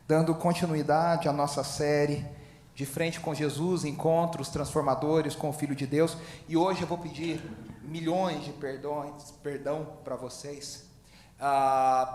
dando continuidade à nossa série De Frente com Jesus, encontros transformadores com o Filho de Deus. E hoje eu vou pedir milhões de perdão para vocês,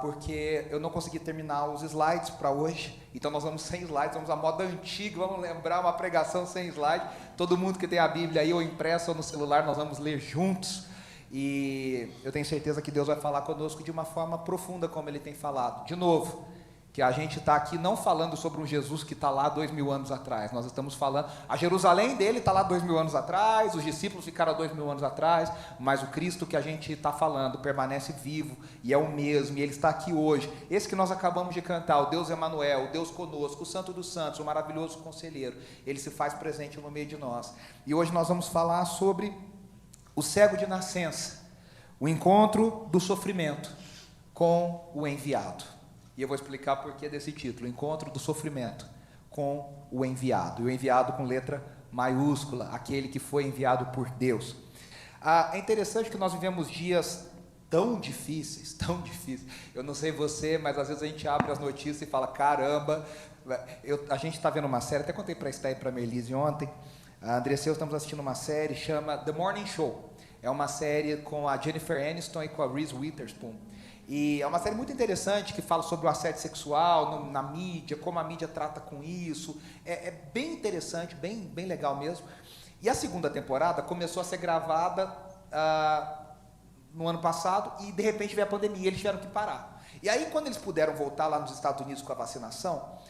porque eu não consegui terminar os slides para hoje. Então nós vamos sem slides, vamos à moda antiga, vamos lembrar uma pregação sem slide. Todo mundo que tem a Bíblia aí, ou impressa ou no celular, nós vamos ler juntos. E eu tenho certeza que Deus vai falar conosco de uma forma profunda, como Ele tem falado. De novo, que a gente está aqui não falando sobre um Jesus que está lá 2000 anos atrás. Nós estamos falando, a Jerusalém dele está lá 2000 anos atrás, os discípulos ficaram 2000 anos atrás, mas o Cristo que a gente está falando permanece vivo e é o mesmo, e Ele está aqui hoje. Esse que nós acabamos de cantar, o Deus Emanuel, o Deus conosco, o Santo dos Santos, o maravilhoso Conselheiro, Ele se faz presente no meio de nós. E hoje nós vamos falar sobre o cego de nascença, o encontro do sofrimento com o enviado. E eu vou explicar por que desse título, encontro do sofrimento com o enviado. E o enviado com letra maiúscula, aquele que foi enviado por Deus. É interessante que nós vivemos dias tão difíceis. Eu não sei você, mas às vezes a gente abre as notícias e fala, caramba, a gente está vendo uma série, até contei para a Esther e para a Melise ontem, a Andressa e eu estamos assistindo uma série, chama The Morning Show. É uma série com a Jennifer Aniston e com a Reese Witherspoon. E é uma série muito interessante que fala sobre o assédio sexual na mídia, como a mídia trata com isso. É bem interessante, bem legal mesmo. E a segunda temporada começou a ser gravada no ano passado e de repente veio a pandemia, eles tiveram que parar. E aí quando eles puderam voltar lá nos Estados Unidos com a vacinação,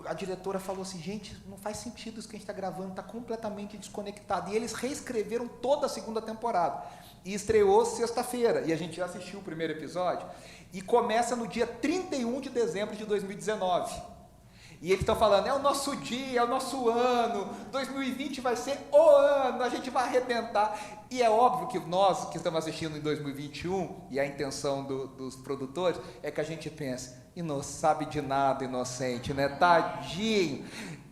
a diretora falou assim, gente, não faz sentido isso que a gente está gravando, está completamente desconectado. E eles reescreveram toda a segunda temporada. E estreou sexta-feira, e a gente já assistiu o primeiro episódio, e começa no dia 31 de dezembro de 2019. E eles estão falando, é o nosso dia, é o nosso ano, 2020 vai ser o ano, a gente vai arrebentar. E é óbvio que nós que estamos assistindo em 2021, e a intenção dos produtores, é que a gente pense, e não sabe de nada, inocente, né? Tadinho.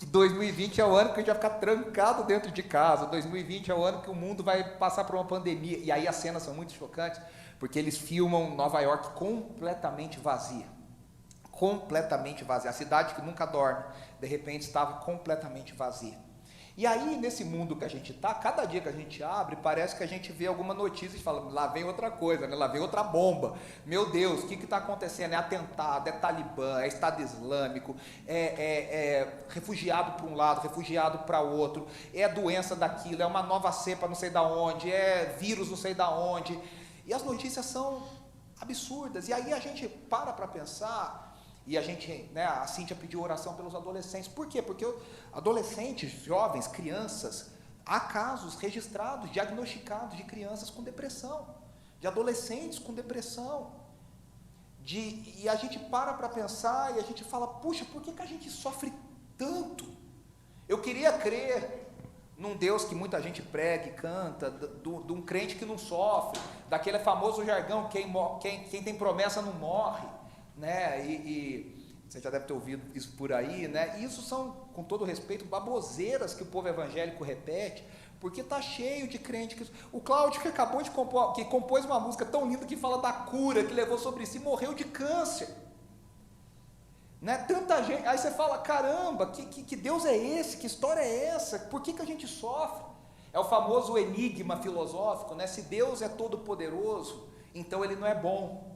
2020 é o ano que a gente vai ficar trancado dentro de casa, 2020 é o ano que o mundo vai passar por uma pandemia. E aí as cenas são muito chocantes, porque eles filmam Nova York completamente vazia. A cidade que nunca dorme, de repente estava completamente vazia. E aí, nesse mundo que a gente está, cada dia que a gente abre, parece que a gente vê alguma notícia e fala, lá vem outra coisa, né? Lá vem outra bomba. Meu Deus, o que está acontecendo? É atentado, é Talibã, é Estado Islâmico, é refugiado para um lado, refugiado para outro, é doença daquilo, é uma nova cepa não sei da onde, é vírus não sei da onde. E as notícias são absurdas. E aí a gente para pensar. E a gente, a Cíntia pediu oração pelos adolescentes. Por quê? Porque adolescentes, jovens, crianças, há casos registrados, diagnosticados de crianças com depressão, de adolescentes com depressão. E a gente para pensar e a gente fala, puxa, por que a gente sofre tanto? Eu queria crer num Deus que muita gente prega e canta, de um crente que não sofre, daquele famoso jargão, quem tem promessa não morre. Né? E você já deve ter ouvido isso por aí, né? E isso são, com todo respeito, baboseiras que o povo evangélico repete, porque está cheio de crente. O Cláudio, que acabou de compôs uma música tão linda que fala da cura, que levou sobre si, morreu de câncer. Né? Tanta gente, aí você fala, caramba, que Deus é esse? Que história é essa? Por que a gente sofre? É o famoso enigma filosófico, né? Se Deus é todo poderoso, então Ele não é bom.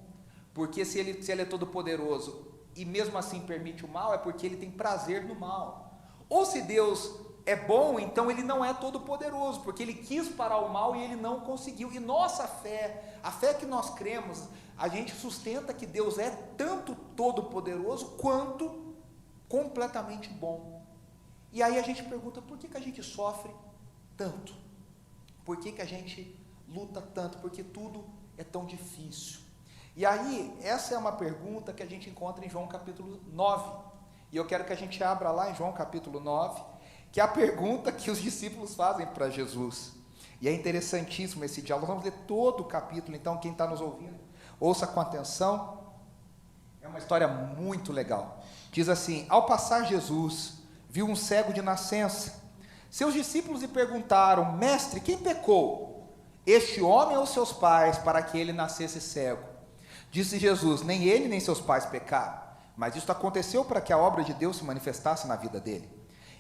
Porque se ele é todo poderoso e mesmo assim permite o mal, é porque Ele tem prazer no mal. Ou se Deus é bom, então Ele não é todo poderoso, porque Ele quis parar o mal e Ele não conseguiu. E nossa fé, a fé que nós cremos, a gente sustenta que Deus é tanto todo poderoso quanto completamente bom. E aí a gente pergunta, por que a gente sofre tanto? Por que a gente luta tanto? Porque tudo é tão difícil. E aí, essa é uma pergunta que a gente encontra em João capítulo 9. E eu quero que a gente abra lá em João capítulo 9, que é a pergunta que os discípulos fazem para Jesus. E é interessantíssimo esse diálogo. Vamos ler todo o capítulo, então quem está nos ouvindo, ouça com atenção. É uma história muito legal. Diz assim, ao passar Jesus, viu um cego de nascença. Seus discípulos lhe perguntaram, mestre, quem pecou? Este homem ou seus pais, para que ele nascesse cego? Disse Jesus, nem ele nem seus pais pecaram, mas isso aconteceu para que a obra de Deus se manifestasse na vida dele.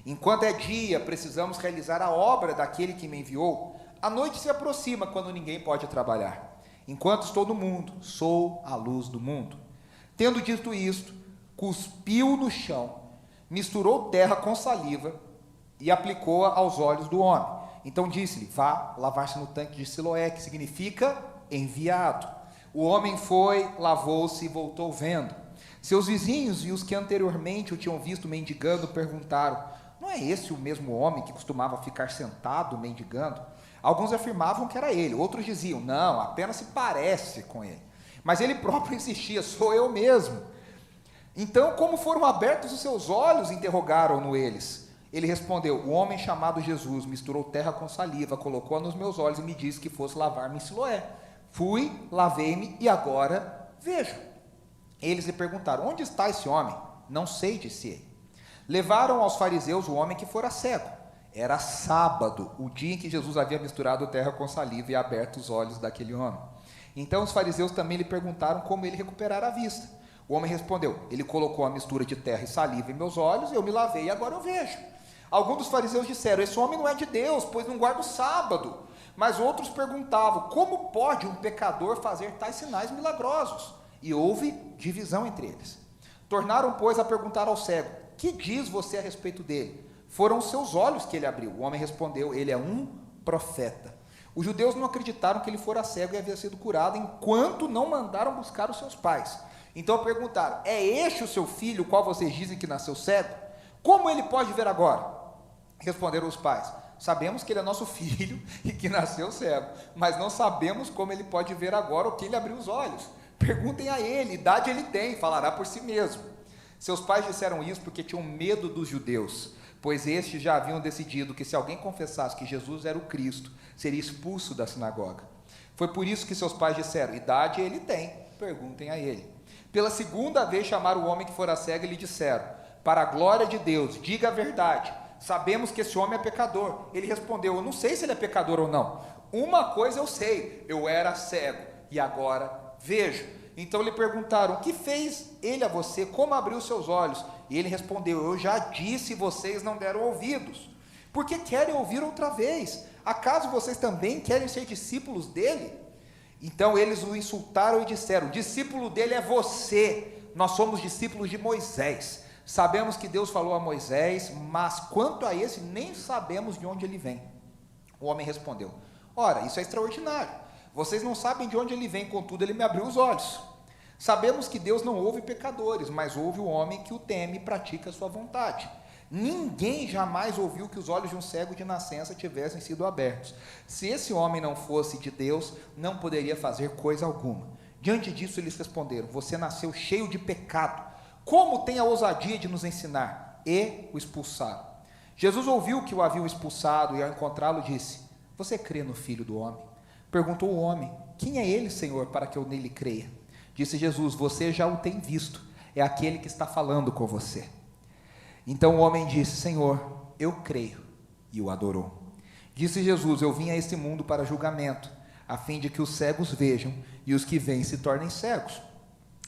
Enquanto é dia, precisamos realizar a obra daquele que me enviou. A noite se aproxima quando ninguém pode trabalhar. Enquanto estou no mundo, sou a luz do mundo. Tendo dito isto, cuspiu no chão, misturou terra com saliva e aplicou-a aos olhos do homem. Então disse-lhe: vá lavar-se no tanque de Siloé, que significa enviado. O homem foi, lavou-se e voltou vendo. Seus vizinhos e os que anteriormente o tinham visto mendigando perguntaram: não é esse o mesmo homem que costumava ficar sentado mendigando? Alguns afirmavam que era ele, outros diziam: não, apenas se parece com ele. Mas ele próprio insistia: sou eu mesmo. Então, como foram abertos os seus olhos? Interrogaram-no eles. Ele respondeu: o homem chamado Jesus misturou terra com saliva, colocou-a nos meus olhos e me disse que fosse lavar-me em Siloé. Fui, lavei-me e agora vejo. Eles lhe perguntaram: onde está esse homem? Não sei, disse ele. Levaram aos fariseus o homem que fora cego. Era sábado, o dia em que Jesus havia misturado terra com saliva e aberto os olhos daquele homem. Então os fariseus também lhe perguntaram como ele recuperara a vista. O homem respondeu: ele colocou a mistura de terra e saliva em meus olhos, eu me lavei e agora eu vejo. Alguns dos fariseus disseram: esse homem não é de Deus, pois não guarda o sábado. Mas outros perguntavam: como pode um pecador fazer tais sinais milagrosos? E houve divisão entre eles. Tornaram, pois, a perguntar ao cego: que diz você a respeito dele? Foram os seus olhos que ele abriu. O homem respondeu: ele é um profeta. Os judeus não acreditaram que ele fora cego e havia sido curado, enquanto não mandaram buscar os seus pais. Então perguntaram: é este o seu filho, o qual vocês dizem que nasceu cego? Como ele pode ver agora? Responderam os pais: sabemos que ele é nosso filho e que nasceu cego, mas não sabemos como ele pode ver agora ou que ele abriu os olhos. Perguntem a ele, idade ele tem, falará por si mesmo. Seus pais disseram isso porque tinham medo dos judeus, pois estes já haviam decidido que se alguém confessasse que Jesus era o Cristo, seria expulso da sinagoga. Foi por isso que seus pais disseram: idade ele tem, perguntem a ele. Pela segunda vez chamaram o homem que fora cego e lhe disseram: para a glória de Deus, diga a verdade, sabemos que esse homem é pecador. Ele respondeu: eu não sei se ele é pecador ou não. Uma coisa eu sei, eu era cego e agora vejo. Então lhe perguntaram: o que fez ele a você? Como abriu seus olhos? E ele respondeu: eu já disse, vocês não deram ouvidos. Por que querem ouvir outra vez? Acaso vocês também querem ser discípulos dele? Então eles o insultaram e disseram: o discípulo dele é você, nós somos discípulos de Moisés. Sabemos que Deus falou a Moisés, mas quanto a esse nem sabemos de onde ele vem. O homem respondeu: ora, isso é extraordinário. Vocês não sabem de onde ele vem, contudo ele me abriu os olhos. Sabemos que Deus não ouve pecadores, mas ouve o homem que o teme e pratica a sua vontade. Ninguém jamais ouviu que os olhos de um cego de nascença tivessem sido abertos. Se esse homem não fosse de Deus, não poderia fazer coisa alguma. Diante disso eles responderam: você nasceu cheio de pecado. Como tem a ousadia de nos ensinar? E o expulsaram. Jesus ouviu que o haviam expulsado e ao encontrá-lo disse: você crê no Filho do Homem? Perguntou o homem: quem é ele, Senhor, para que eu nele creia? Disse Jesus: você já o tem visto, é aquele que está falando com você. Então o homem disse: Senhor, eu creio, e o adorou. Disse Jesus: eu vim a este mundo para julgamento, a fim de que os cegos vejam e os que veem se tornem cegos.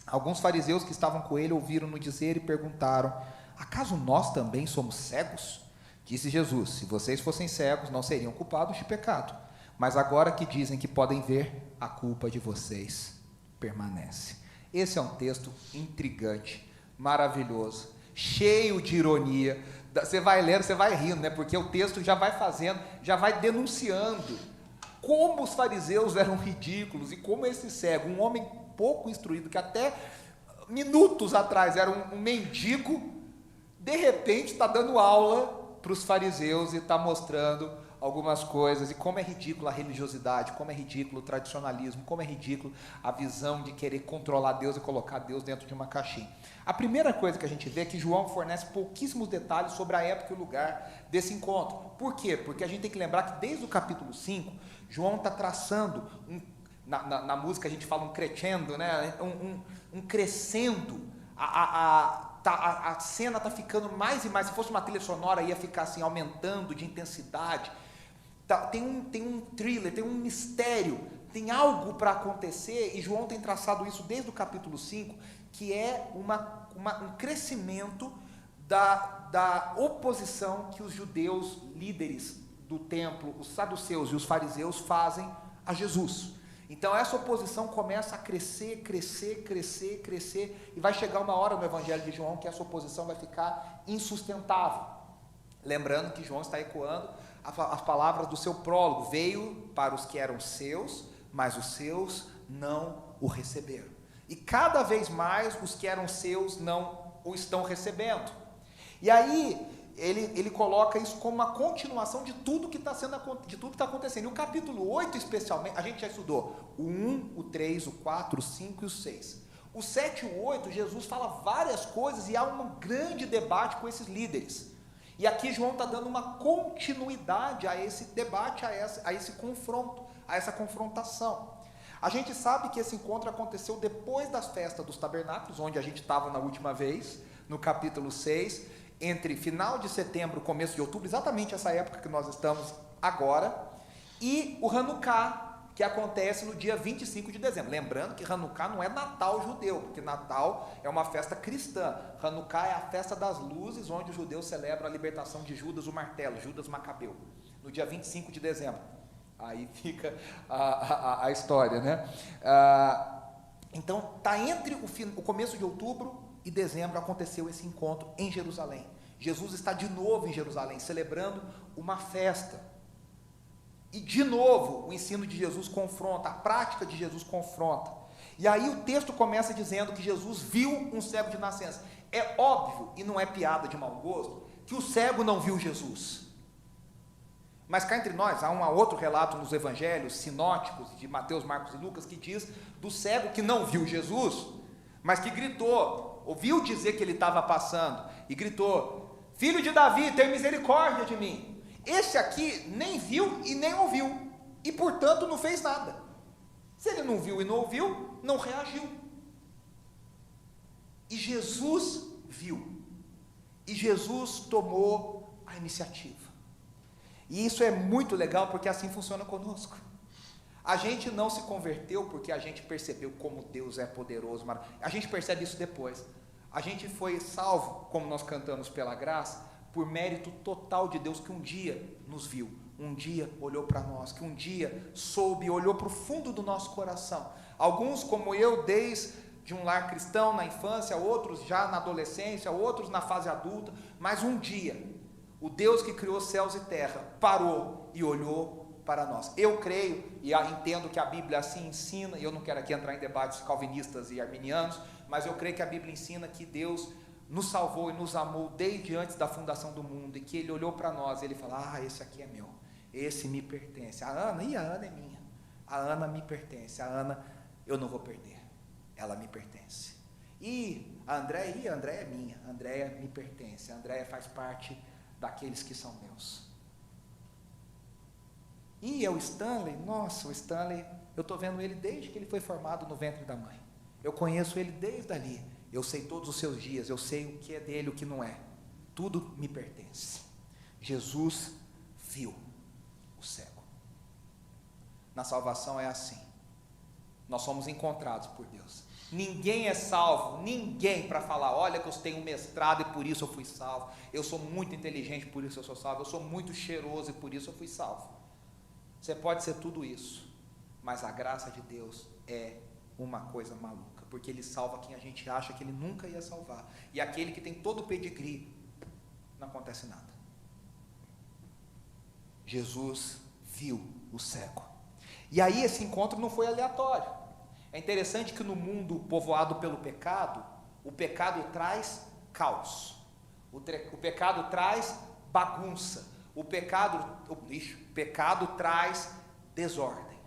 Alguns fariseus que estavam com ele ouviram-no dizer e perguntaram: acaso nós também somos cegos? Disse Jesus: se vocês fossem cegos, não seriam culpados de pecado. Mas agora que dizem que podem ver, a culpa de vocês permanece. Esse é um texto intrigante, maravilhoso, cheio de ironia. Você vai lendo, você vai rindo, né? Porque o texto já vai fazendo, já vai denunciando como os fariseus eram ridículos e como esse cego, um homem pouco instruído, que até minutos atrás era um mendigo, de repente está dando aula para os fariseus e está mostrando algumas coisas, e como é ridícula a religiosidade, como é ridículo o tradicionalismo, como é ridículo a visão de querer controlar Deus e colocar Deus dentro de uma caixinha. A primeira coisa que a gente vê é que João fornece pouquíssimos detalhes sobre a época e o lugar desse encontro. Por quê? Porque a gente tem que lembrar que desde o capítulo 5, João está traçando, na música a gente fala um crescendo, né? um crescendo, a cena está ficando mais e mais, se fosse uma trilha sonora ia ficar assim, aumentando de intensidade. Tem um thriller, tem um mistério, tem algo para acontecer, e João tem traçado isso desde o capítulo 5, que é um crescimento da oposição que os judeus líderes do templo, os saduceus e os fariseus fazem a Jesus. Então essa oposição começa a crescer, e vai chegar uma hora no Evangelho de João que essa oposição vai ficar insustentável. Lembrando que João está ecoando as palavras do seu prólogo: veio para os que eram seus, mas os seus não o receberam. E cada vez mais os que eram seus não o estão recebendo. E aí ele coloca isso como uma continuação de tudo que está acontecendo. E o capítulo 8 especialmente, a gente já estudou o 1, o 3, o 4, o 5 e o 6. O 7 e o 8, Jesus fala várias coisas e há um grande debate com esses líderes. E aqui João está dando uma continuidade a esse debate, a esse confronto, a essa confrontação. A gente sabe que esse encontro aconteceu depois das festas dos tabernáculos, onde a gente estava na última vez, no capítulo 6, entre final de setembro e começo de outubro, exatamente essa época que nós estamos agora, e o Hanukkah, que acontece no dia 25 de dezembro. Lembrando que Hanukkah não é Natal judeu, porque Natal é uma festa cristã. Hanukkah é a festa das luzes, onde os judeus celebram a libertação de Judas o martelo, Judas Macabeu, no dia 25 de dezembro. Aí fica a história, né? Então, está entre o começo de outubro e dezembro, aconteceu esse encontro em Jerusalém. Jesus está de novo em Jerusalém, celebrando uma festa. E de novo, o ensino de Jesus confronta, a prática de Jesus confronta. E aí o texto começa dizendo que Jesus viu um cego de nascença. É óbvio, e não é piada de mau gosto, que o cego não viu Jesus. Mas cá entre nós, há um outro relato nos evangelhos sinóticos de Mateus, Marcos e Lucas, que diz do cego que não viu Jesus, mas que gritou, ouviu dizer que ele estava passando, e gritou: filho de Davi, tem misericórdia de mim. Esse aqui nem viu e nem ouviu, e portanto não fez nada. Se ele não viu e não ouviu, não reagiu. E Jesus viu, e Jesus tomou a iniciativa. E isso é muito legal, porque assim funciona conosco. A gente não se converteu porque a gente percebeu como Deus é poderoso, a gente percebe isso depois. A gente foi salvo, como nós cantamos, pela graça, por mérito total de Deus, que um dia nos viu, um dia olhou para nós, que um dia soube e olhou para o fundo do nosso coração. Alguns, como eu, desde um lar cristão na infância, outros já na adolescência, outros na fase adulta, mas um dia o Deus que criou céus e terra parou e olhou para nós. Eu creio e entendo que a Bíblia assim ensina, e eu não quero aqui entrar em debates calvinistas e arminianos, mas eu creio que a Bíblia ensina que Deus nos salvou e nos amou desde antes da fundação do mundo, e que Ele olhou para nós e Ele falou: esse aqui é meu, esse me pertence. A Ana é minha, a Ana me pertence, a Ana eu não vou perder, ela me pertence. E a Andréia é minha, a Andréia me pertence, a Andréia faz parte daqueles que são meus. E o Stanley, nossa, o Stanley, eu estou vendo ele desde que ele foi formado no ventre da mãe, eu conheço ele desde ali, eu sei todos os seus dias, eu sei o que é dele, o que não é, tudo me pertence. Jesus viu o cego. Na salvação é assim, nós somos encontrados por Deus. Ninguém é salvo, ninguém para falar: olha que eu tenho um mestrado e por isso eu fui salvo, eu sou muito inteligente por isso eu sou salvo, eu sou muito cheiroso e por isso eu fui salvo. Você pode ser tudo isso, mas a graça de Deus é uma coisa maluca, porque Ele salva quem a gente acha que Ele nunca ia salvar, e aquele que tem todo o pedigree, não acontece nada. Jesus viu o cego, e aí esse encontro não foi aleatório. É interessante que no mundo povoado pelo pecado, o pecado traz caos, o pecado traz bagunça, o pecado traz desordem.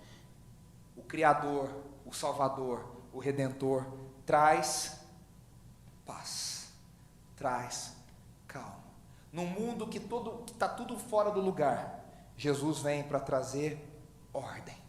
O Criador, o Salvador, o Redentor traz paz, traz calma. Num mundo que está tudo fora do lugar, Jesus vem para trazer ordem.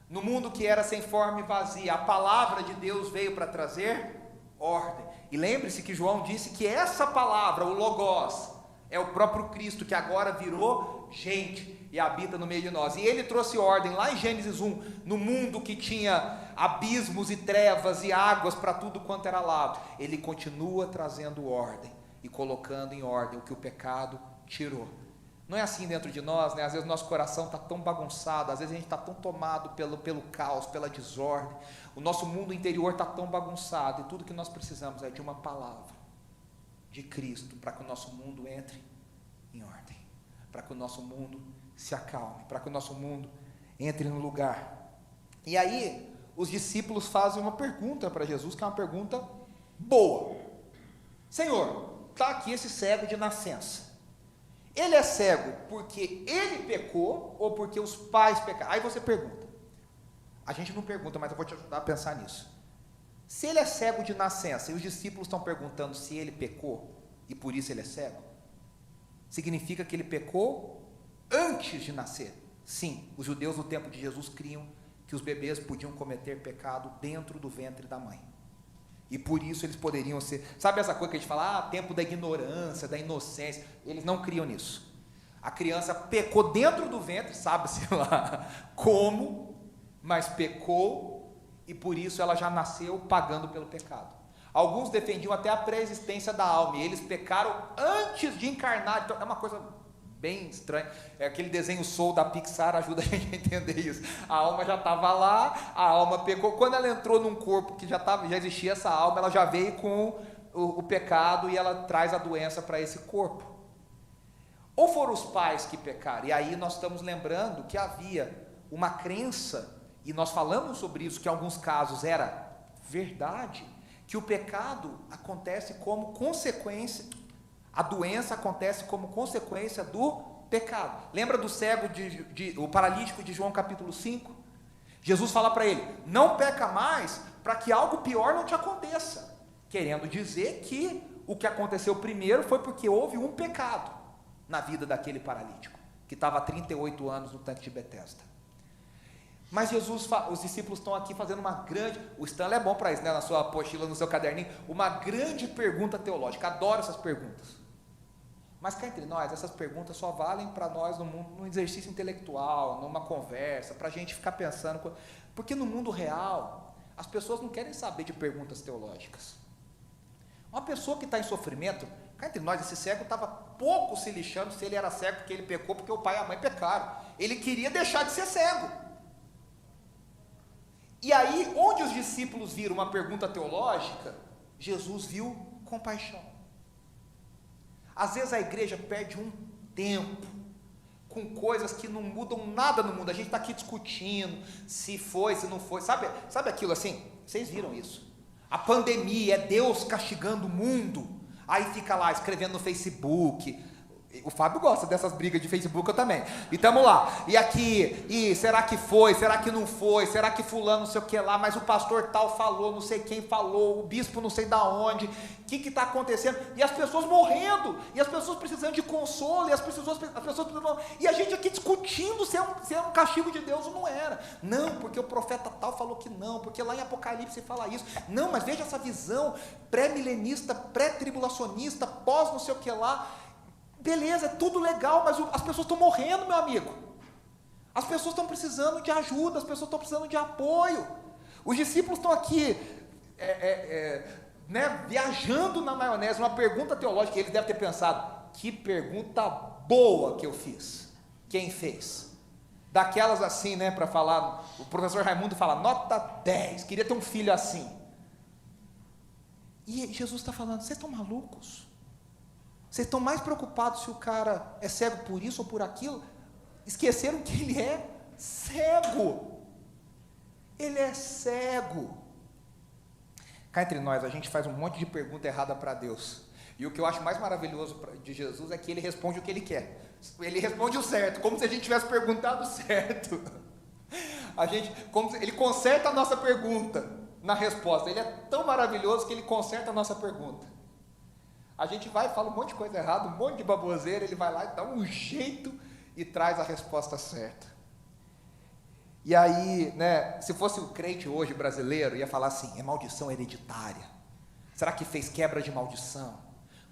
No mundo que era sem forma e vazia, a palavra de Deus veio para trazer ordem. E lembre-se que João disse que essa palavra, o Logos, é o próprio Cristo, que agora virou gente e habita no meio de nós. E ele trouxe ordem lá em Gênesis 1, no mundo que tinha abismos e trevas e águas para tudo quanto era lado, Ele continua trazendo ordem e colocando em ordem o que o pecado tirou. Não é assim dentro de nós, né? Às vezes o nosso coração está tão bagunçado, às vezes a gente está tão tomado pelo caos, pela desordem, o nosso mundo interior está tão bagunçado, e tudo que nós precisamos é de uma palavra de Cristo, para que o nosso mundo entre em ordem, para que o nosso mundo se acalme, para que o nosso mundo entre no lugar. E aí, os discípulos fazem uma pergunta para Jesus, que é uma pergunta boa. Senhor, está aqui esse cego de nascença. Ele é cego porque ele pecou ou porque os pais pecaram? Aí você pergunta. A gente não pergunta, mas eu vou te ajudar a pensar nisso. Se ele é cego de nascença e os discípulos estão perguntando se ele pecou e por isso ele é cego, significa que ele pecou antes de nascer. Sim, os judeus no tempo de Jesus criam que os bebês podiam cometer pecado dentro do ventre da mãe. E por isso eles poderiam ser... Sabe essa coisa que a gente fala, tempo da ignorância, da inocência? Eles não criam nisso. A criança pecou dentro do ventre, sabe-se lá como, mas pecou, e por isso ela já nasceu pagando pelo pecado. Alguns defendiam até a pré-existência da alma, e eles pecaram antes de encarnar. Então é uma coisa bem estranha. Aquele desenho Soul da Pixar ajuda a gente a entender isso. A alma já estava lá, a alma pecou. Quando ela entrou num corpo que já existia essa alma, ela já veio com o pecado e ela traz a doença para esse corpo. Ou foram os pais que pecaram? E aí nós estamos lembrando que havia uma crença, e nós falamos sobre isso, que em alguns casos era verdade, que o pecado acontece como consequência, a doença acontece como consequência do pecado. Lembra do cego, o paralítico de João capítulo 5? Jesus fala para ele, não peca mais, para que algo pior não te aconteça, querendo dizer que o que aconteceu primeiro foi porque houve um pecado na vida daquele paralítico, que estava há 38 anos no tanque de Betesda. Mas Jesus, os discípulos estão aqui fazendo uma grande, o Stanley é bom para isso, né, na sua apostila, no seu caderninho, uma grande pergunta teológica, adoro essas perguntas. Mas cá entre nós, essas perguntas só valem para nós no mundo, num exercício intelectual, numa conversa, para a gente ficar pensando, porque no mundo real, as pessoas não querem saber de perguntas teológicas. Uma pessoa que está em sofrimento, cá entre nós, esse cego estava pouco se lixando se ele era cego porque ele pecou, porque o pai e a mãe pecaram. Ele queria deixar de ser cego. E aí, onde os discípulos viram uma pergunta teológica, Jesus viu compaixão. Às vezes a igreja perde um tempo com coisas que não mudam nada no mundo. A gente está aqui discutindo se foi, se não foi. Sabe aquilo assim? Vocês viram isso? A pandemia, é Deus castigando o mundo. Aí fica lá escrevendo no Facebook. O Fábio gosta dessas brigas de Facebook, eu também. E estamos lá. E aqui, e será que foi? Será que não foi? Será que fulano não sei o que lá? Mas o pastor tal falou, não sei quem falou, o bispo não sei da onde. O que está acontecendo? E as pessoas morrendo. E as pessoas precisando de consolo. E as pessoas precisando... E a gente aqui discutindo se é um castigo de Deus ou não era. Não, porque o profeta tal falou que não. Porque lá em Apocalipse fala isso. Não, mas veja essa visão pré-milenista, pré-tribulacionista, pós não sei o que lá. Beleza, é tudo legal, mas as pessoas estão morrendo, meu amigo. As pessoas estão precisando de ajuda, as pessoas estão precisando de apoio. Os discípulos estão aqui, viajando na maionese, uma pergunta teológica, e eles devem ter pensado, que pergunta boa que eu fiz. Quem fez? Daquelas assim, para falar, o professor Raimundo fala, nota 10, queria ter um filho assim. E Jesus está falando, vocês estão malucos? Vocês estão mais preocupados se o cara é cego por isso ou por aquilo? Esqueceram que ele é cego. Ele é cego. Cá entre nós, a gente faz um monte de pergunta errada para Deus. E o que eu acho mais maravilhoso de Jesus é que ele responde o que ele quer. Ele responde o certo, como se a gente tivesse perguntado certo. Ele conserta a nossa pergunta na resposta. Ele é tão maravilhoso que ele conserta a nossa pergunta. A gente vai e fala um monte de coisa errada, um monte de baboseira, ele vai lá e dá um jeito e traz a resposta certa. E aí, se fosse o crente hoje brasileiro, ia falar assim, é maldição hereditária. Será que fez quebra de maldição?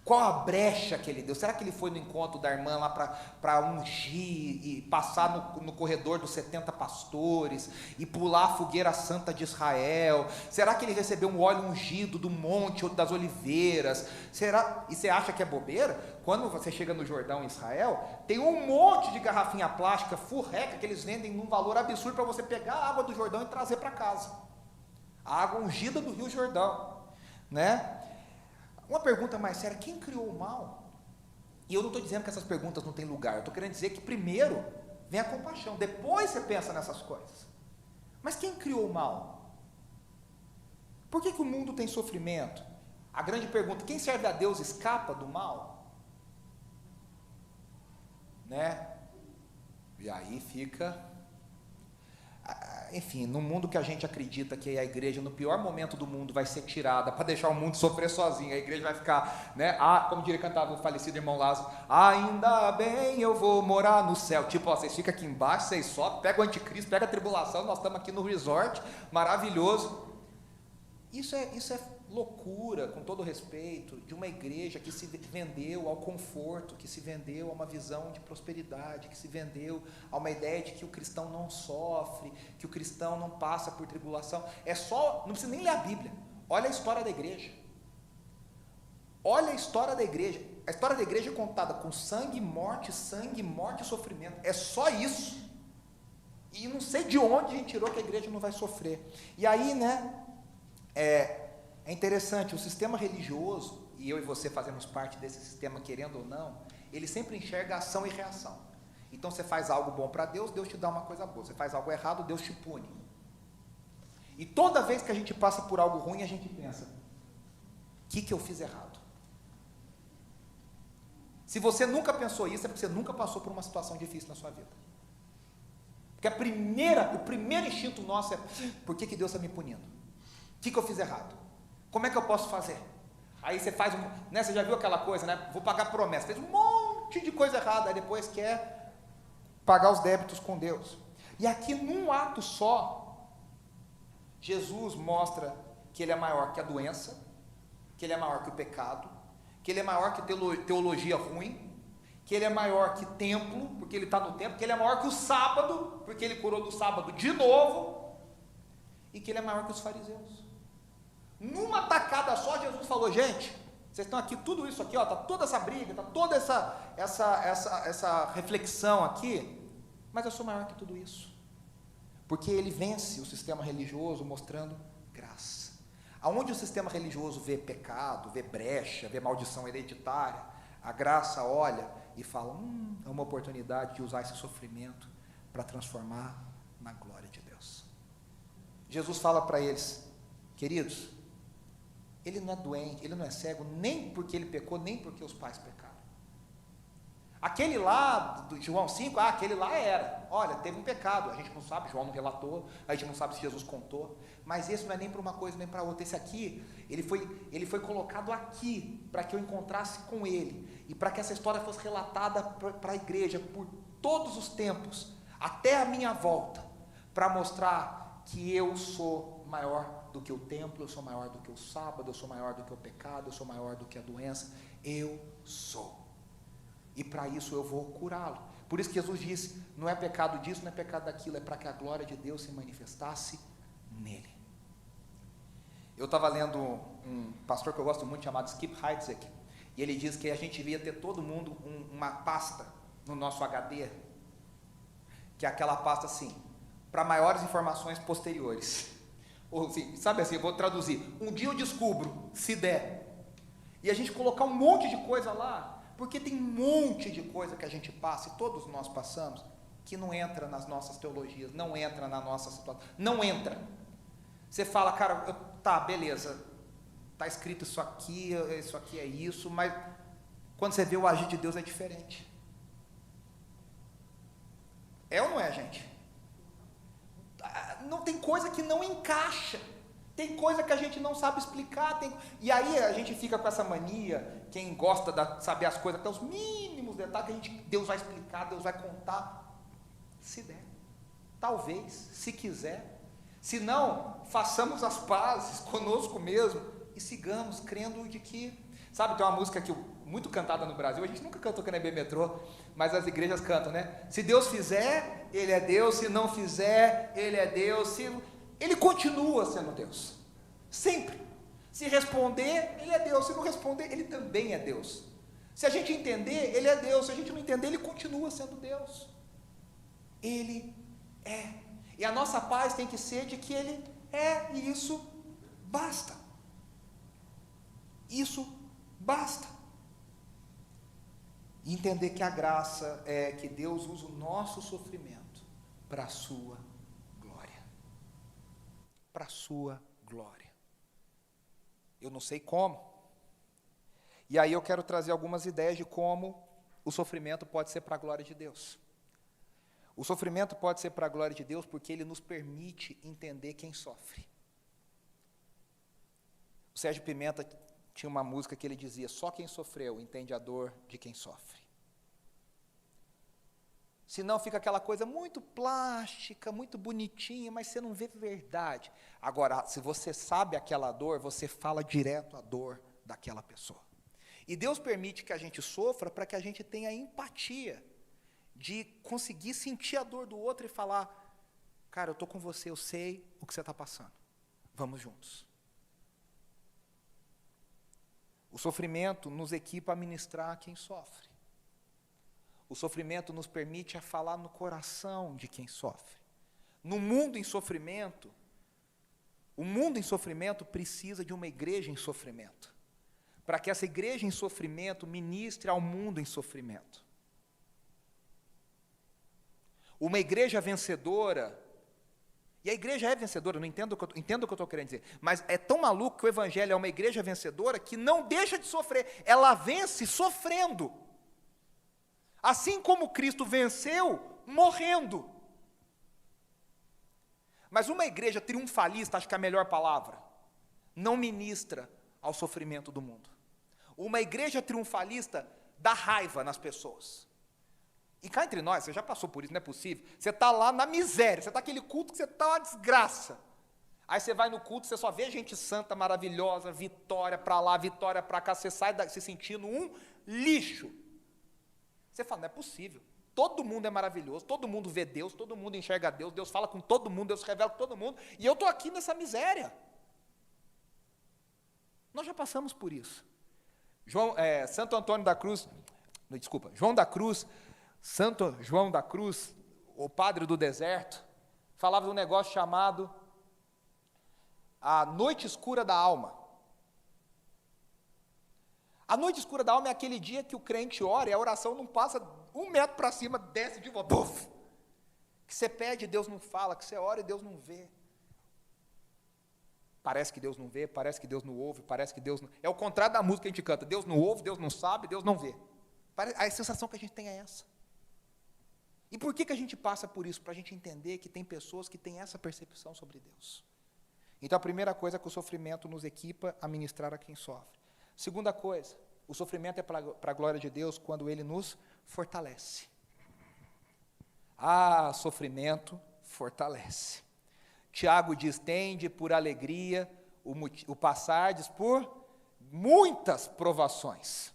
Qual a brecha que ele deu? Será que ele foi no encontro da irmã lá para ungir e passar no corredor dos 70 pastores e pular a fogueira santa de Israel? Será que ele recebeu um óleo ungido do Monte das Oliveiras? Será? E você acha que é bobeira? Quando você chega no Jordão, em Israel, tem um monte de garrafinha plástica, furreca, que eles vendem num valor absurdo para você pegar a água do Jordão e trazer para casa. A água ungida do Rio Jordão, né? Uma pergunta mais séria: quem criou o mal? E eu não estou dizendo que essas perguntas não têm lugar, eu estou querendo dizer que primeiro vem a compaixão, depois você pensa nessas coisas. Mas quem criou o mal? Por que o mundo tem sofrimento? A grande pergunta: quem serve a Deus escapa do mal? Né? E aí fica... Enfim, no mundo que a gente acredita que a igreja, no pior momento do mundo, vai ser tirada para deixar o mundo sofrer sozinho, a igreja vai ficar, né? Como diria, cantava o falecido irmão Lázaro: ainda bem eu vou morar no céu. Tipo, ó, vocês ficam aqui embaixo, vocês só pegam o anticristo, pegam a tribulação, nós estamos aqui no resort, maravilhoso. Isso é loucura, com todo respeito, de uma igreja que se vendeu ao conforto, que se vendeu a uma visão de prosperidade, que se vendeu a uma ideia de que o cristão não sofre, que o cristão não passa por tribulação. Não precisa nem ler a Bíblia, olha a história da igreja. Olha a história da igreja. A história da igreja é contada com sangue, morte e sofrimento. É só isso. E não sei de onde a gente tirou que a igreja não vai sofrer. E aí, né, é interessante, o sistema religioso, e eu e você fazemos parte desse sistema, querendo ou não, ele sempre enxerga ação e reação. Então você faz algo bom para Deus, Deus te dá uma coisa boa. Você faz algo errado, Deus te pune. E toda vez que a gente passa por algo ruim, a gente pensa: o que eu fiz errado? Se você nunca pensou isso, é porque você nunca passou por uma situação difícil na sua vida. Porque o primeiro instinto nosso é: por que Deus está me punindo? O que eu fiz errado? Como é que eu posso fazer? Aí você faz, né, você já viu aquela coisa, né? Vou pagar promessa, fez um monte de coisa errada, aí depois quer pagar os débitos com Deus. E aqui, num ato só, Jesus mostra que ele é maior que a doença, que ele é maior que o pecado, que ele é maior que teologia ruim, que ele é maior que templo, porque ele está no templo, que ele é maior que o sábado, porque ele curou no sábado de novo, e que ele é maior que os fariseus. Numa tacada só, Jesus falou: gente, vocês estão aqui, tudo isso aqui, ó, está toda essa briga, está toda essa reflexão aqui, mas eu sou maior que tudo isso, porque ele vence o sistema religioso mostrando graça. Aonde o sistema religioso vê pecado, vê brecha, vê maldição hereditária, a graça olha e fala: é uma oportunidade de usar esse sofrimento para transformar na glória de Deus. Jesus fala para eles: queridos, ele não é doente, ele não é cego, nem porque ele pecou, nem porque os pais pecaram. Aquele lá, do João 5, aquele lá era, olha, teve um pecado, a gente não sabe, João não relatou, a gente não sabe se Jesus contou, mas esse não é nem para uma coisa nem para outra. Esse aqui, ele foi colocado aqui, para que eu encontrasse com ele, e para que essa história fosse relatada para a igreja, por todos os tempos, até a minha volta, para mostrar que eu sou maior do que o templo, eu sou maior do que o sábado, eu sou maior do que o pecado, eu sou maior do que a doença, eu sou. E para isso eu vou curá-lo. Por isso que Jesus disse: não é pecado disso, não é pecado daquilo, é para que a glória de Deus se manifestasse nele. Eu estava lendo um pastor que eu gosto muito, chamado Skip Heitzig, e ele diz que a gente devia ter todo mundo uma pasta no nosso HD, que é aquela pasta assim, para maiores informações posteriores. Ou assim, sabe assim, eu vou traduzir: um dia eu descubro, se der. E a gente colocar um monte de coisa lá, porque tem um monte de coisa que a gente passa, e todos nós passamos, que não entra nas nossas teologias, não entra na nossa situação, não entra. Você fala: cara, tá, beleza, tá escrito isso aqui é isso, mas quando você vê o agir de Deus é diferente. É ou não é, gente? Não, tem coisa que não encaixa, tem coisa que a gente não sabe explicar, e aí a gente fica com essa mania, quem gosta de saber as coisas até os mínimos detalhes, que Deus vai explicar, Deus vai contar, se der, talvez, se quiser, se não, façamos as pazes conosco mesmo, e sigamos crendo de que, Sabe, tem uma música muito cantada no Brasil, a gente nunca cantou aqui na EB Metrô, mas as igrejas cantam, né? Se Deus fizer, Ele é Deus, se não fizer, Ele é Deus, Ele continua sendo Deus, sempre. Se responder, Ele é Deus, se não responder, Ele também é Deus. Se a gente entender, Ele é Deus, se a gente não entender, Ele continua sendo Deus. Ele é. E a nossa paz tem que ser de que Ele é, e isso basta. Isso basta. E entender que a graça é que Deus usa o nosso sofrimento para a sua glória. Para a sua glória. Eu não sei como. E aí eu quero trazer algumas ideias de como o sofrimento pode ser para a glória de Deus. O sofrimento pode ser para a glória de Deus porque ele nos permite entender quem sofre. O Sérgio Pimenta tinha uma música que ele dizia: só quem sofreu entende a dor de quem sofre. Senão fica aquela coisa muito plástica, muito bonitinha, mas você não vê verdade. Agora, se você sabe aquela dor, você fala direto a dor daquela pessoa. E Deus permite que a gente sofra para que a gente tenha empatia, de conseguir sentir a dor do outro e falar: cara, eu estou com você, eu sei o que você está passando, vamos juntos. O sofrimento nos equipa a ministrar a quem sofre. O sofrimento nos permite a falar no coração de quem sofre. No mundo em sofrimento, o mundo em sofrimento precisa de uma igreja em sofrimento, para que essa igreja em sofrimento ministre ao mundo em sofrimento. Uma igreja vencedora, e a igreja é vencedora, não entendo o que eu estou querendo dizer, mas é tão maluco que o evangelho é uma igreja vencedora que não deixa de sofrer, ela vence sofrendo. Assim como Cristo venceu morrendo. Mas uma igreja triunfalista, acho que é a melhor palavra, não ministra ao sofrimento do mundo. Uma igreja triunfalista dá raiva nas pessoas. E cá entre nós, você já passou por isso, não é possível. Você está lá na miséria, você está naquele culto que você está uma desgraça. Aí você vai no culto, você só vê gente santa, maravilhosa, vitória para lá, vitória para cá, você sai se sentindo um lixo. Você fala, não é possível. Todo mundo é maravilhoso, todo mundo vê Deus, todo mundo enxerga Deus, Deus fala com todo mundo, Deus revela com todo mundo, e eu estou aqui nessa miséria. Nós já passamos por isso. Santo Antônio da Cruz, João da Cruz, Santo João da Cruz, o padre do deserto, falava de um negócio chamado a noite escura da alma. A noite escura da alma é aquele dia que o crente ora e a oração não passa 1 metro para cima, desce de volta. Que você pede e Deus não fala, que você ora e Deus não vê. Parece que Deus não vê, parece que Deus não ouve, parece que Deus não... É o contrário da música que a gente canta. Deus não ouve, Deus não sabe, Deus não vê. A sensação que a gente tem é essa. E por que a gente passa por isso? Para a gente entender que tem pessoas que têm essa percepção sobre Deus. Então, a primeira coisa é que o sofrimento nos equipa a ministrar a quem sofre. Segunda coisa, o sofrimento é para a glória de Deus quando ele nos fortalece. Ah, sofrimento fortalece. Tiago diz, tende por alegria o passardes por muitas provações.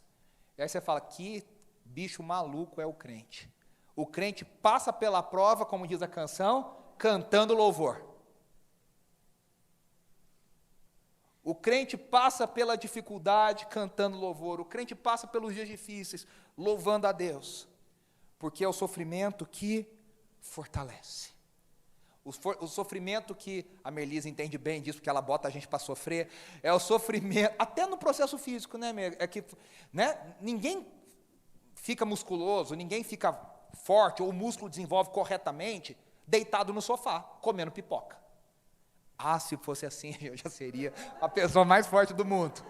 E aí você fala, que bicho maluco é o crente. O crente passa pela prova, como diz a canção, cantando louvor. O crente passa pela dificuldade cantando louvor. O crente passa pelos dias difíceis louvando a Deus. Porque é o sofrimento que fortalece. O sofrimento que a Merlise entende bem disso, porque ela bota a gente para sofrer, é o sofrimento, até no processo físico, né, é que, né, ninguém fica musculoso, ninguém fica forte, ou o músculo desenvolve corretamente, deitado no sofá, comendo pipoca. Ah, se fosse assim, eu já seria a pessoa mais forte do mundo.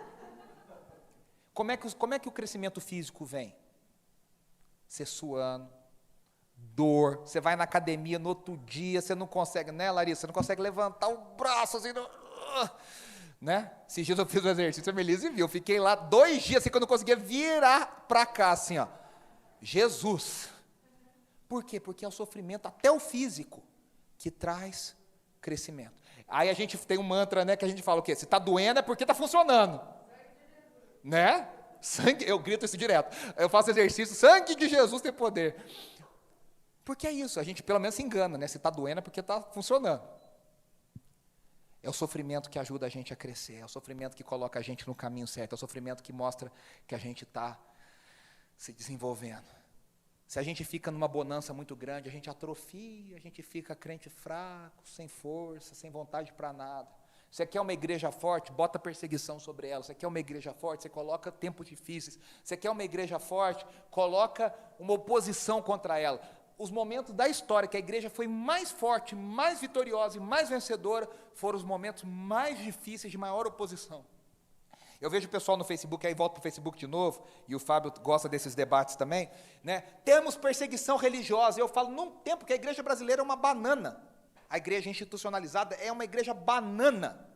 Como é que o crescimento físico vem? Você suando, dor, você vai na academia no outro dia, você não consegue, né, Larissa? Você não consegue levantar o braço assim, né? Esses dias eu fiz o exercício, a Melise viu, eu fiquei lá 2 dias assim, que eu não conseguia virar para cá, assim, ó. Jesus. Por quê? Porque é o sofrimento, até o físico, que traz crescimento. Aí a gente tem um mantra, né, que a gente fala o quê? Se está doendo é porque está funcionando. Né? Sangue, eu grito isso direto. Eu faço exercício, sangue de Jesus tem poder. Porque é isso, a gente pelo menos se engana, né? Se está doendo é porque está funcionando. É o sofrimento que ajuda a gente a crescer, é o sofrimento que coloca a gente no caminho certo, é o sofrimento que mostra que a gente está se desenvolvendo. Se a gente fica numa bonança muito grande, a gente atrofia, a gente fica crente fraco, sem força, sem vontade para nada. Você quer uma igreja forte, bota perseguição sobre ela. Você quer uma igreja forte, você coloca tempos difíceis. Você quer uma igreja forte, coloca uma oposição contra ela. Os momentos da história que a igreja foi mais forte, mais vitoriosa e mais vencedora, foram os momentos mais difíceis, de maior oposição. Eu vejo o pessoal no Facebook, aí volto para o Facebook de novo, e o Fábio gosta desses debates também, né? Temos perseguição religiosa. Eu falo, num tempo que a igreja brasileira é uma banana. A igreja institucionalizada é uma igreja banana.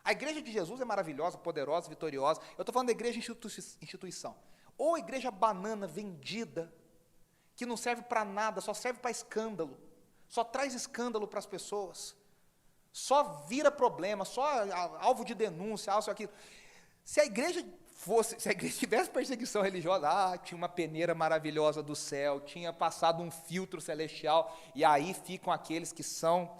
A igreja de Jesus é maravilhosa, poderosa, vitoriosa. Eu estou falando da igreja instituição. Ou igreja banana, vendida, que não serve para nada, só serve para escândalo, só traz escândalo para as pessoas, só vira problema, só alvo de denúncia, algo aquilo. Se a igreja tivesse perseguição religiosa, tinha uma peneira maravilhosa do céu, tinha passado um filtro celestial, e aí ficam aqueles que são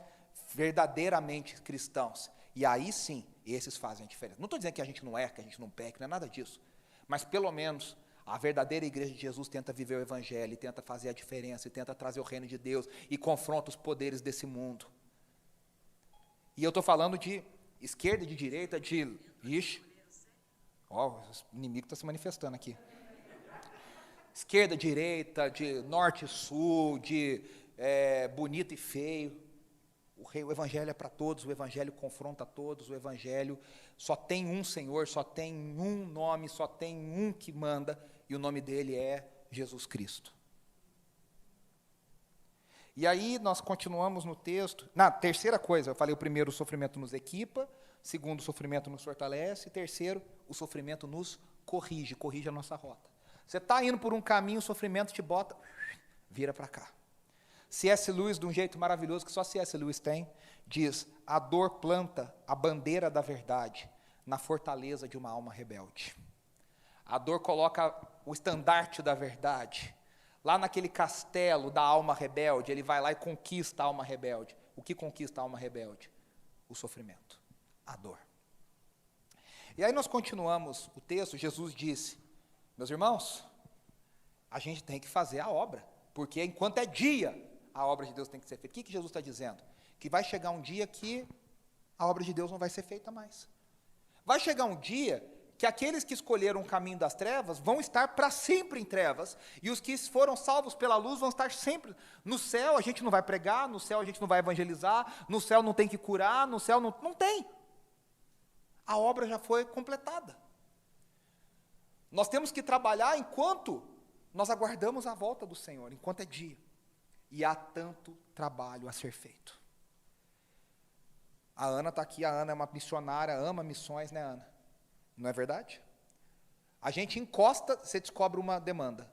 verdadeiramente cristãos. E aí sim, esses fazem a diferença. Não estou dizendo que a gente não erra, que a gente não peca, não é nada disso. Mas pelo menos a verdadeira igreja de Jesus tenta viver o evangelho, e tenta fazer a diferença, e tenta trazer o reino de Deus, e confronta os poderes desse mundo. E eu estou falando de esquerda e de direita, de... Ixi, ó, o inimigo está se manifestando aqui. Esquerda, direita, de norte e sul, de bonito e feio. O evangelho é para todos, o evangelho confronta todos, o evangelho só tem um Senhor, só tem um nome, só tem um que manda, e o nome dele é Jesus Cristo. E aí nós continuamos no texto. Na terceira coisa, eu falei o primeiro, o sofrimento nos equipa, segundo, o sofrimento nos fortalece, e terceiro, o sofrimento nos corrige a nossa rota. Você está indo por um caminho, o sofrimento te bota, vira para cá. C.S. Lewis, de um jeito maravilhoso, que só C.S. Lewis tem, diz, a dor planta a bandeira da verdade na fortaleza de uma alma rebelde. A dor coloca o estandarte da verdade lá naquele castelo da alma rebelde, ele vai lá e conquista a alma rebelde. O que conquista a alma rebelde? O sofrimento, a dor. E aí nós continuamos o texto, Jesus disse, meus irmãos, a gente tem que fazer a obra, porque enquanto é dia, a obra de Deus tem que ser feita. O que Jesus está dizendo? Que vai chegar um dia que a obra de Deus não vai ser feita mais. Vai chegar um dia que aqueles que escolheram o caminho das trevas vão estar para sempre em trevas, e os que foram salvos pela luz vão estar sempre. No céu a gente não vai pregar, no céu a gente não vai evangelizar, no céu não tem que curar, no céu não tem. A obra já foi completada. Nós temos que trabalhar enquanto nós aguardamos a volta do Senhor, enquanto é dia. E há tanto trabalho a ser feito. A Ana está aqui, a Ana é uma missionária, ama missões, né, Ana? Não é verdade? A gente encosta, você descobre uma demanda.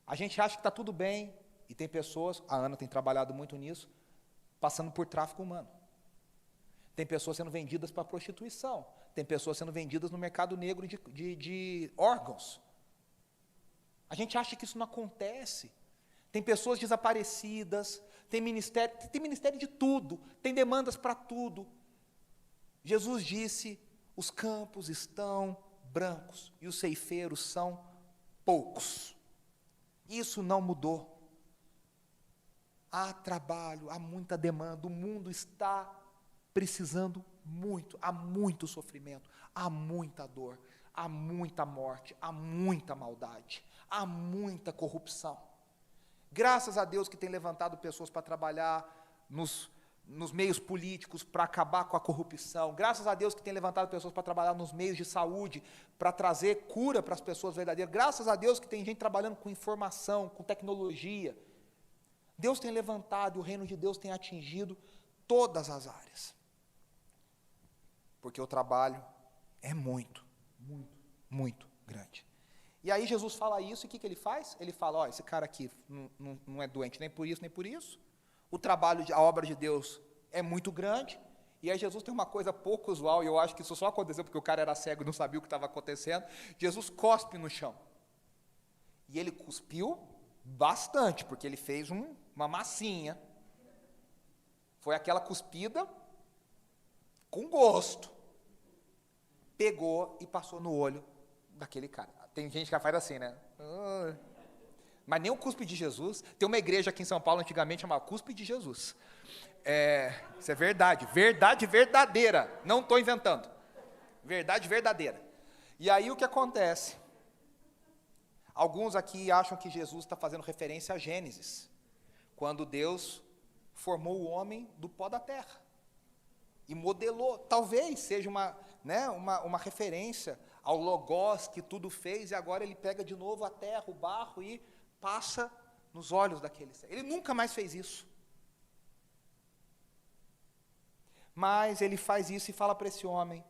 A gente acha que está tudo bem, e tem pessoas, a Ana tem trabalhado muito nisso, passando por tráfico humano. Tem pessoas sendo vendidas para prostituição, tem pessoas sendo vendidas no mercado negro de órgãos. A gente acha que isso não acontece. Tem pessoas desaparecidas, tem ministério de tudo, tem demandas para tudo. Jesus disse, os campos estão brancos e os ceifeiros são poucos. Isso não mudou. Há trabalho, há muita demanda, o mundo está precisando muito, há muito sofrimento, há muita dor, há muita morte, há muita maldade, há muita corrupção. Graças a Deus que tem levantado pessoas para trabalhar nos meios políticos, para acabar com a corrupção. Graças a Deus que tem levantado pessoas para trabalhar nos meios de saúde, para trazer cura para as pessoas verdadeiras. Graças a Deus que tem gente trabalhando com informação, com tecnologia. Deus tem levantado e o reino de Deus tem atingido todas as áreas. Porque o trabalho é muito, muito, muito grande. E aí Jesus fala isso, e o que ele faz? Ele fala, ó, esse cara aqui não é doente nem por isso, nem por isso. O trabalho, a obra de Deus é muito grande, E aí Jesus tem uma coisa pouco usual, e eu acho que isso só aconteceu porque o cara era cego e não sabia o que estava acontecendo. Jesus cospe no chão. E ele cuspiu bastante, porque ele fez uma massinha. Foi aquela cuspida com gosto. Pegou e passou no olho daquele cara. Tem gente que faz assim, né? Mas nem o cuspe de Jesus. Tem uma igreja aqui em São Paulo, antigamente, chamava Cuspe de Jesus. Isso é verdade. Verdade verdadeira. Não estou inventando. Verdade verdadeira. E aí o que acontece? Alguns aqui acham que Jesus está fazendo referência a Gênesis, quando Deus formou o homem do pó da terra e modelou. Talvez seja uma referência ao Logos que tudo fez, e agora ele pega de novo a terra, o barro, e passa nos olhos daquele ser. Ele nunca mais fez isso. Mas ele faz isso e fala para esse homem: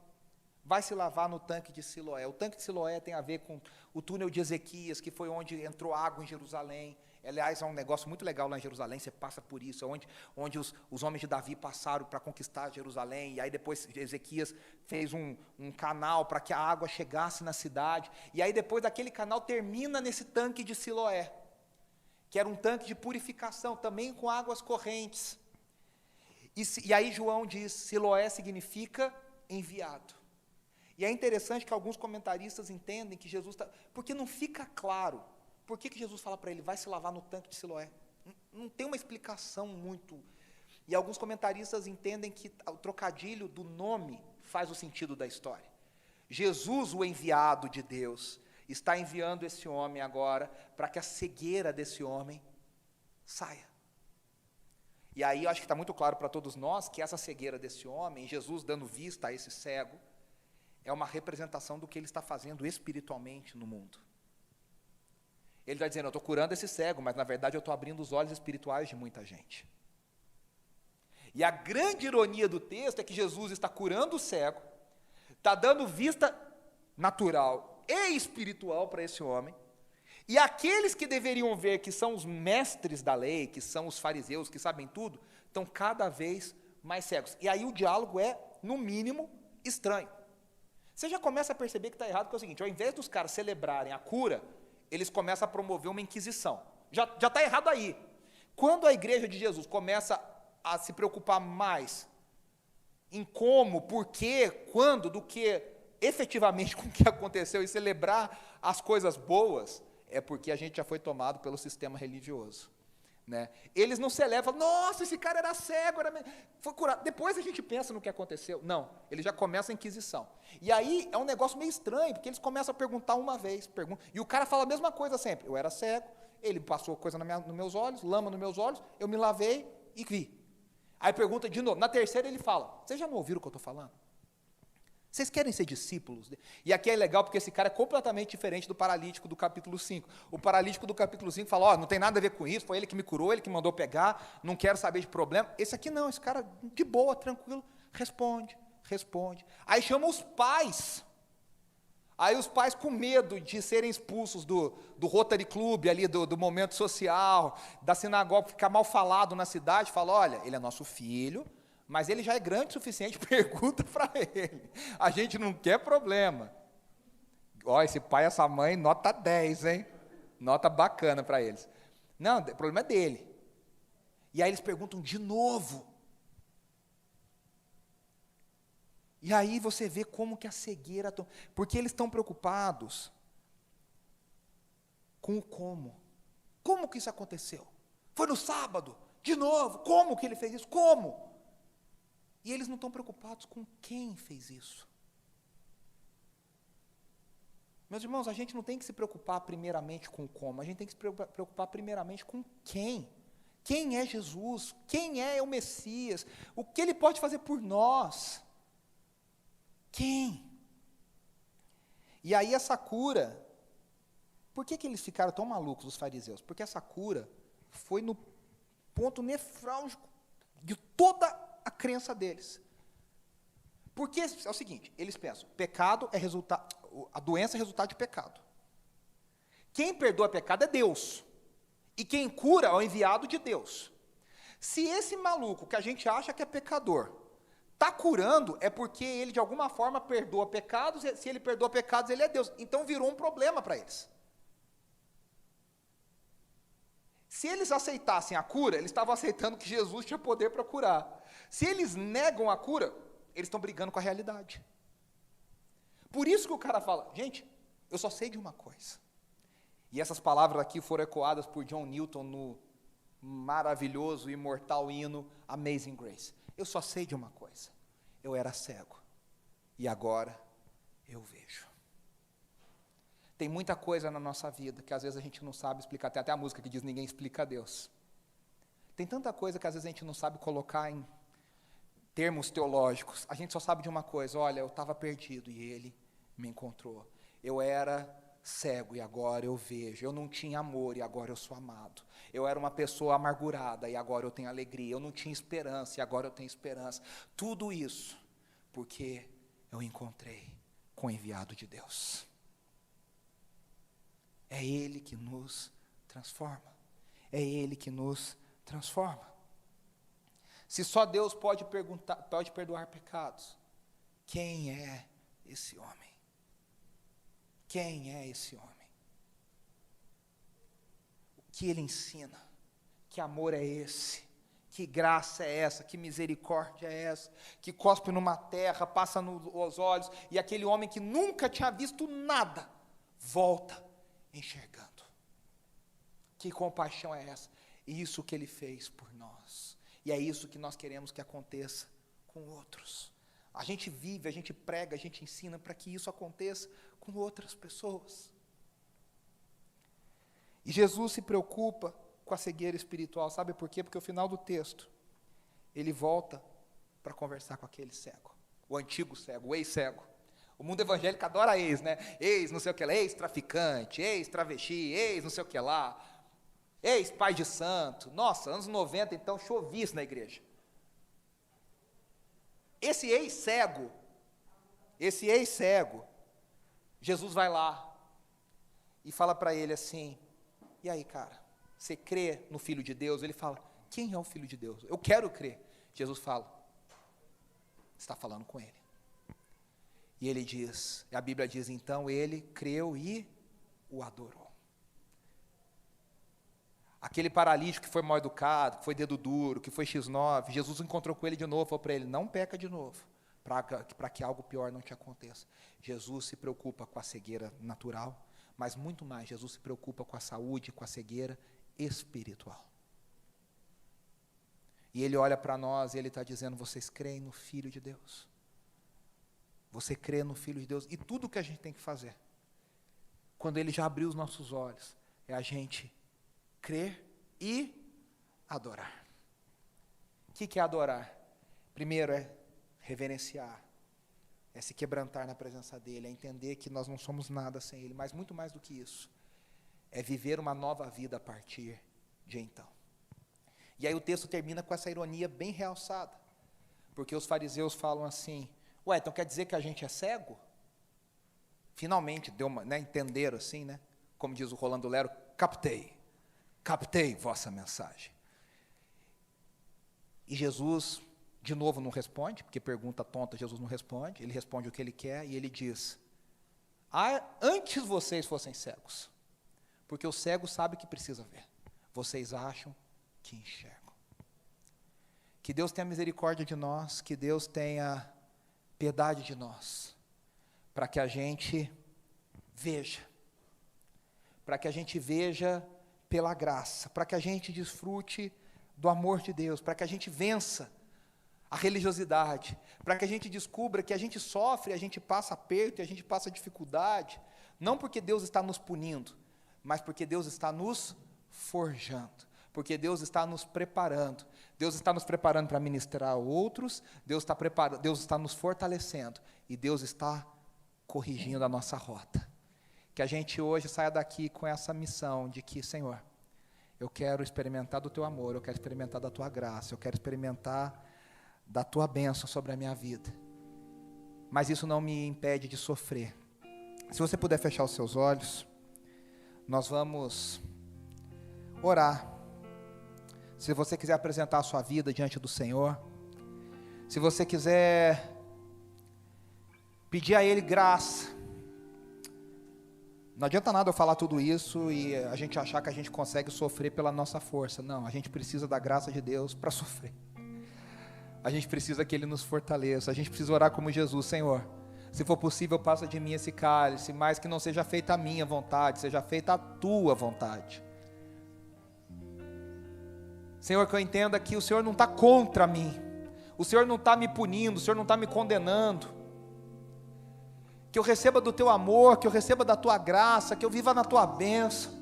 vai se lavar no tanque de Siloé. O tanque de Siloé tem a ver com o túnel de Ezequias, que foi onde entrou água em Jerusalém. Aliás, é um negócio muito legal lá em Jerusalém, você passa por isso, onde os homens de Davi passaram para conquistar Jerusalém, e aí depois Ezequias fez um canal para que a água chegasse na cidade, e aí depois daquele canal termina nesse tanque de Siloé, que era um tanque de purificação, também com águas correntes. E aí João diz, Siloé significa enviado. E é interessante que alguns comentaristas entendem que Jesus está... Porque não fica claro por que Jesus fala para ele, vai se lavar no tanque de Siloé. Não tem uma explicação muito... E alguns comentaristas entendem que o trocadilho do nome faz o sentido da história. Jesus, o enviado de Deus, está enviando esse homem agora para que a cegueira desse homem saia. E aí eu acho que está muito claro para todos nós que essa cegueira desse homem, Jesus dando vista a esse cego, é uma representação do que ele está fazendo espiritualmente no mundo. Ele está dizendo, eu estou curando esse cego, mas na verdade eu estou abrindo os olhos espirituais de muita gente. E a grande ironia do texto é que Jesus está curando o cego, está dando vista natural e espiritual para esse homem, e aqueles que deveriam ver que são os mestres da lei, que são os fariseus, que sabem tudo, estão cada vez mais cegos. E aí o diálogo é, no mínimo, estranho. Você já começa a perceber que está errado, porque é o seguinte, ao invés dos caras celebrarem a cura, eles começam a promover uma inquisição. Já está errado aí. Quando a igreja de Jesus começa a se preocupar mais em como, por quê, quando, do que efetivamente com o que aconteceu e celebrar as coisas boas, é porque a gente já foi tomado pelo sistema religioso. Né? Eles não celebram, nossa, esse cara era cego, foi curado. Depois a gente pensa no que aconteceu. Não, ele já começa a inquisição. E aí é um negócio meio estranho, porque eles começam a perguntar uma vez, e o cara fala a mesma coisa sempre. Eu era cego, ele passou coisa nos meus olhos, lama nos meus olhos, eu me lavei e vi. Aí pergunta de novo, na terceira ele fala, vocês já não ouviram o que eu estou falando? Vocês querem ser discípulos? E aqui é legal porque esse cara é completamente diferente do paralítico do capítulo 5. O paralítico do capítulo 5 fala, não tem nada a ver com isso, foi ele que me curou, ele que mandou pegar, não quero saber de problema. Esse aqui não, esse cara de boa, tranquilo, responde. Aí chama os pais. Aí os pais com medo de serem expulsos do Rotary Club, ali do momento social, da sinagoga, ficar mal falado na cidade, fala, olha, ele é nosso filho, mas ele já é grande o suficiente, pergunta para ele. A gente não quer problema. Ó, esse pai e essa mãe, nota 10, hein? Nota bacana para eles. Não, o problema é dele. E aí eles perguntam de novo. E aí você vê como que a cegueira... Porque eles estão preocupados com o como. Como que isso aconteceu? Foi no sábado, de novo. Como que ele fez isso? Como? E eles não estão preocupados com quem fez isso. Meus irmãos, a gente não tem que se preocupar primeiramente com o como, a gente tem que se preocupar primeiramente com quem. Quem é Jesus? Quem é o Messias? O que ele pode fazer por nós? Quem? E aí essa cura, por que eles ficaram tão malucos, os fariseus? Porque essa cura foi no ponto nefrálgico de toda a crença deles. Porque é o seguinte, eles pensam, pecado é resultado, a doença é resultado de pecado. Quem perdoa pecado é Deus. E quem cura é o enviado de Deus. Se esse maluco que a gente acha que é pecador Está curando é porque ele de alguma forma perdoa pecados, e se ele perdoa pecados, ele é Deus. Então virou um problema para eles. Se eles aceitassem a cura, eles estavam aceitando que Jesus tinha poder para curar. Se eles negam a cura, eles estão brigando com a realidade. Por isso que o cara fala, gente, eu só sei de uma coisa. E essas palavras aqui foram ecoadas por John Newton no maravilhoso, imortal hino Amazing Grace. Eu só sei de uma coisa. Eu era cego. E agora eu vejo. Tem muita coisa na nossa vida que às vezes a gente não sabe explicar. Tem até a música que diz, ninguém explica a Deus. Tem tanta coisa que às vezes a gente não sabe colocar em termos teológicos. A gente só sabe de uma coisa, olha, eu estava perdido e ele me encontrou. Eu era cego e agora eu vejo. Eu não tinha amor e agora eu sou amado. Eu era uma pessoa amargurada e agora eu tenho alegria. Eu não tinha esperança e agora eu tenho esperança. Tudo isso porque eu encontrei com o enviado de Deus. É Ele que nos transforma. É Ele que nos transforma. Se só Deus pode perdoar pecados, quem é esse homem? Quem é esse homem? O que ele ensina? Que amor é esse? Que graça é essa? Que misericórdia é essa? Que cospe numa terra, passa nos olhos, e aquele homem que nunca tinha visto nada, volta enxergando. Que compaixão é essa? Isso que ele fez por nós. E é isso que nós queremos que aconteça com outros. A gente vive, a gente prega, a gente ensina para que isso aconteça com outras pessoas. E Jesus se preocupa com a cegueira espiritual. Sabe por quê? Porque no final do texto, ele volta para conversar com aquele cego. O antigo cego, o ex-cego. O mundo evangélico adora ex, né? Ex, não sei o que lá, ex-traficante, ex-travesti, ex, não sei o que lá, ex-pai de santo. Nossa, anos 90, então, chovia isso na igreja. Esse ex-cego, Jesus vai lá e fala para ele assim, e aí, cara, você crê no Filho de Deus? Ele fala, quem é o Filho de Deus? Eu quero crer. Jesus fala, você está falando com ele. E ele diz, a Bíblia diz, então ele creu e o adorou. Aquele paralítico que foi mal educado, que foi dedo duro, que foi X9, Jesus encontrou com ele de novo, falou para ele, não peca de novo, para que algo pior não te aconteça. Jesus se preocupa com a cegueira natural, mas muito mais, Jesus se preocupa com a saúde, com a cegueira espiritual. E ele olha para nós e ele está dizendo, vocês creem no Filho de Deus? Você crê no Filho de Deus? E tudo que a gente tem que fazer, quando ele já abriu os nossos olhos, é a gente crer e adorar. O que é adorar? Primeiro é reverenciar, é se quebrantar na presença dele, é entender que nós não somos nada sem ele, mas muito mais do que isso, é viver uma nova vida a partir de então. E aí o texto termina com essa ironia bem realçada, porque os fariseus falam assim, ué, então quer dizer que a gente é cego? Finalmente deu uma, né, entenderam assim, né? Como diz o Rolando Lero, captei vossa mensagem. E Jesus, de novo, não responde, porque pergunta tonta, Jesus não responde, ele responde o que ele quer, e ele diz, antes vocês fossem cegos, porque o cego sabe que precisa ver, vocês acham que enxergam. Que Deus tenha misericórdia de nós, que Deus tenha piedade de nós, para que a gente veja, pela graça, para que a gente desfrute do amor de Deus, para que a gente vença a religiosidade, para que a gente descubra que a gente sofre, a gente passa aperto, a gente passa dificuldade, não porque Deus está nos punindo, mas porque Deus está nos forjando, porque Deus está nos preparando. Deus está nos preparando para ministrar a outros, Deus está nos fortalecendo, e Deus está corrigindo a nossa rota. Que a gente hoje saia daqui com essa missão de que, Senhor, eu quero experimentar do Teu amor, eu quero experimentar da Tua graça, eu quero experimentar da Tua bênção sobre a minha vida. Mas isso não me impede de sofrer. Se você puder fechar os seus olhos, nós vamos orar. Se você quiser apresentar a sua vida diante do Senhor, Se você quiser pedir a Ele graça, não adianta nada eu falar tudo isso e a gente achar que a gente consegue sofrer pela nossa força. Não, a gente precisa da graça de Deus para sofrer. A gente precisa que Ele nos fortaleça. A gente precisa orar como Jesus: Senhor, se for possível, passa de mim esse cálice, mas que não seja feita a minha vontade, seja feita a tua vontade. Senhor, que eu entenda que o Senhor não está contra mim, o Senhor não está me punindo, o Senhor não está me condenando. Que eu receba do teu amor, que eu receba da tua graça, que eu viva na tua bênção.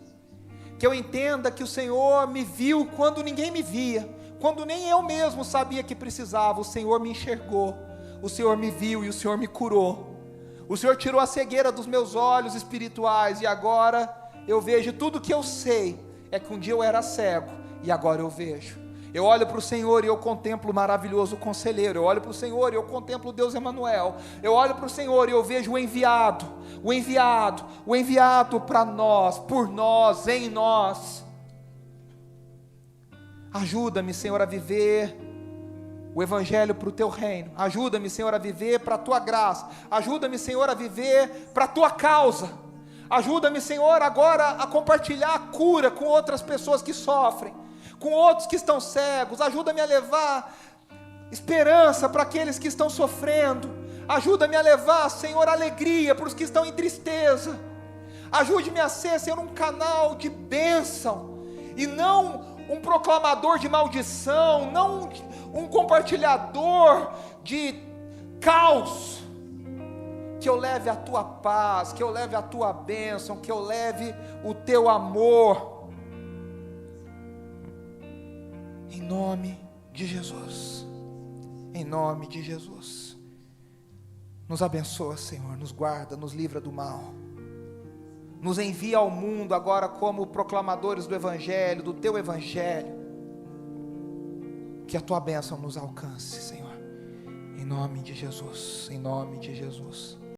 Que eu entenda que o Senhor me viu quando ninguém me via, quando nem eu mesmo sabia que precisava. O Senhor me enxergou, o Senhor me viu e o Senhor me curou. O Senhor tirou a cegueira dos meus olhos espirituais e agora eu vejo. Tudo que eu sei é que um dia eu era cego e agora eu vejo. Eu olho para o Senhor e eu contemplo o maravilhoso conselheiro. Eu olho para o Senhor e eu contemplo o Deus Emanuel. Eu olho para o Senhor e eu vejo o enviado para nós, por nós, em nós. Ajuda-me, Senhor, a viver o Evangelho para o Teu reino. Ajuda-me, Senhor, a viver para a Tua graça. Ajuda-me, Senhor, a viver para a Tua causa. Ajuda-me, Senhor, agora a compartilhar a cura com outras pessoas que sofrem, com outros que estão cegos. Ajuda-me a levar esperança para aqueles que estão sofrendo. Ajuda-me a levar, Senhor, alegria para os que estão em tristeza. Ajude-me a ser, Senhor, um canal de bênção e não um proclamador de maldição, não um compartilhador de caos. Que eu leve a tua paz, que eu leve a tua bênção, que eu leve o teu amor. Em nome de Jesus. Em nome de Jesus. Nos abençoa, Senhor, nos guarda, nos livra do mal. Nos envia ao mundo agora como proclamadores do Evangelho, do Teu Evangelho. Que a Tua bênção nos alcance, Senhor. Em nome de Jesus, em nome de Jesus.